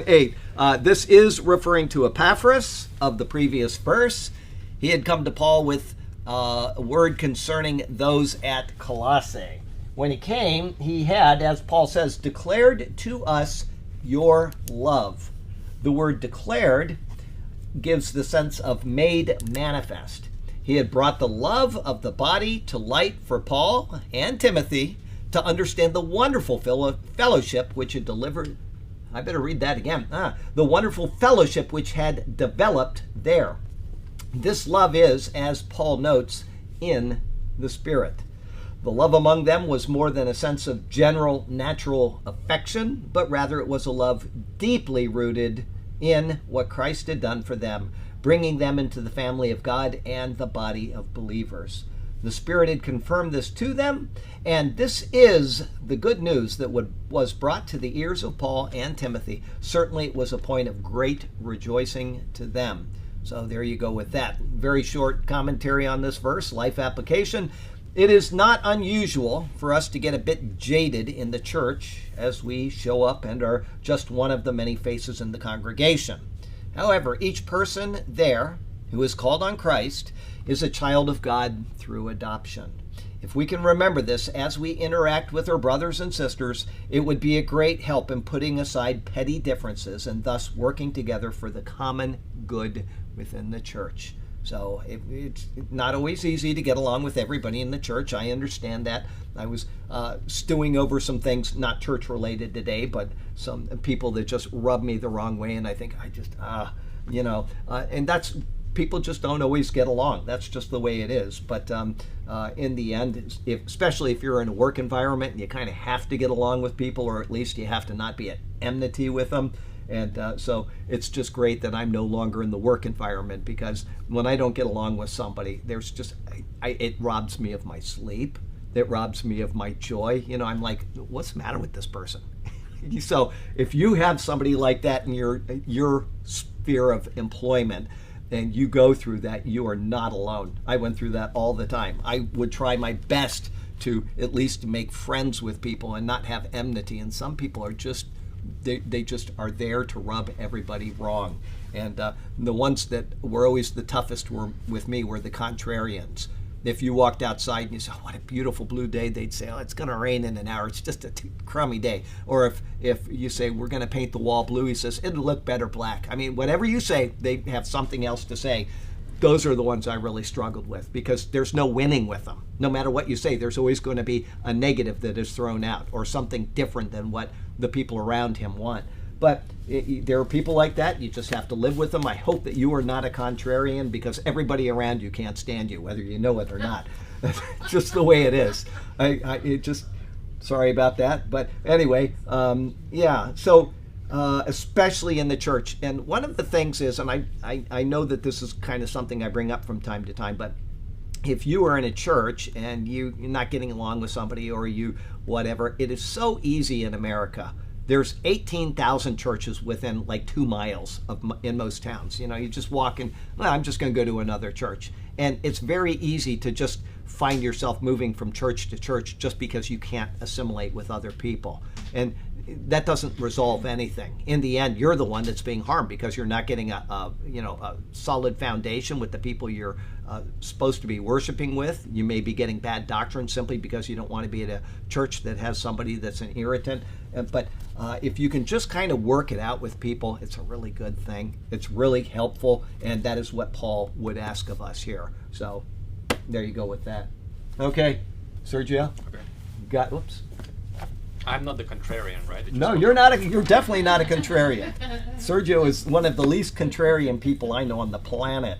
8. This is referring to Epaphras of the previous verse. He had come to Paul with a word concerning those at Colossae. When he came, he had, as Paul says, declared to us your love. The word declared gives the sense of made manifest. He had brought the love of the body to light for Paul and Timothy to understand the wonderful fellowship which had delivered. I better read that again. The wonderful fellowship which had developed there. This love is, as Paul notes, in the Spirit. The love among them was more than a sense of general natural affection, but rather it was a love deeply rooted in what Christ had done for them, bringing them into the family of God and the body of believers. The Spirit had confirmed this to them, and this is the good news that was brought to the ears of Paul and Timothy. Certainly it was a point of great rejoicing to them. So there you go with that. Very short commentary on this verse, life application. It is not unusual for us to get a bit jaded in the church as we show up and are just one of the many faces in the congregation. However, each person there who is called on Christ is a child of God through adoption. If we can remember this as we interact with our brothers and sisters, it would be a great help in putting aside petty differences and thus working together for the common good within the church. So it's not always easy to get along with everybody in the church. I understand that. I was stewing over some things, not church related today, but some people that just rub me the wrong way. And I think and that's, people just don't always get along. That's just the way it is. But in the end, especially if you're in a work environment and you kind of have to get along with people, or at least you have to not be at enmity with them. And so it's just great that I'm no longer in the work environment, because when I don't get along with somebody, there's just, it robs me of my sleep. It robs me of my joy. I'm like, what's the matter with this person? So if you have somebody like that in your sphere of employment, and you go through that, you are not alone. I went through that all the time. I would try my best to at least make friends with people and not have enmity. And some people are just, they just are there to rub everybody wrong. And the ones that were always the toughest with me were the contrarians. If you walked outside and you said, oh, what a beautiful blue day, they'd say, oh, it's going to rain in an hour. It's just a crummy day. Or if you say, we're going to paint the wall blue, he says, it'll look better black. I mean, whatever you say, they have something else to say. Those are the ones I really struggled with, because there's no winning with them. No matter what you say, there's always going to be a negative that is thrown out, or something different than what the people around him want. But there are people like that. You just have to live with them. I hope that you are not a contrarian, because everybody around you can't stand you, whether you know it or not. Just the way it is. Sorry about that. But anyway, So especially in the church. And one of the things is, and I know that this is kind of something I bring up from time to time, but if you are in a church and you're not getting along with somebody, or you whatever, it is so easy in America. There's 18,000 churches within like 2 miles in most towns. You just walk in, well, I'm just going to go to another church. And it's very easy to just find yourself moving from church to church just because you can't assimilate with other people. And that doesn't resolve anything. In the end, you're the one that's being harmed, because you're not getting a solid foundation with the people you're supposed to be worshiping with. You may be getting bad doctrine simply because you don't want to be at a church that has somebody that's an irritant. But if you can just kind of work it out with people, it's a really good thing. It's really helpful, and that is what Paul would ask of us here. So there you go with that. Okay, Sergio? Okay. Whoops. I'm not the contrarian, right? No, you're not. You're definitely not a contrarian. Sergio is one of the least contrarian people I know on the planet.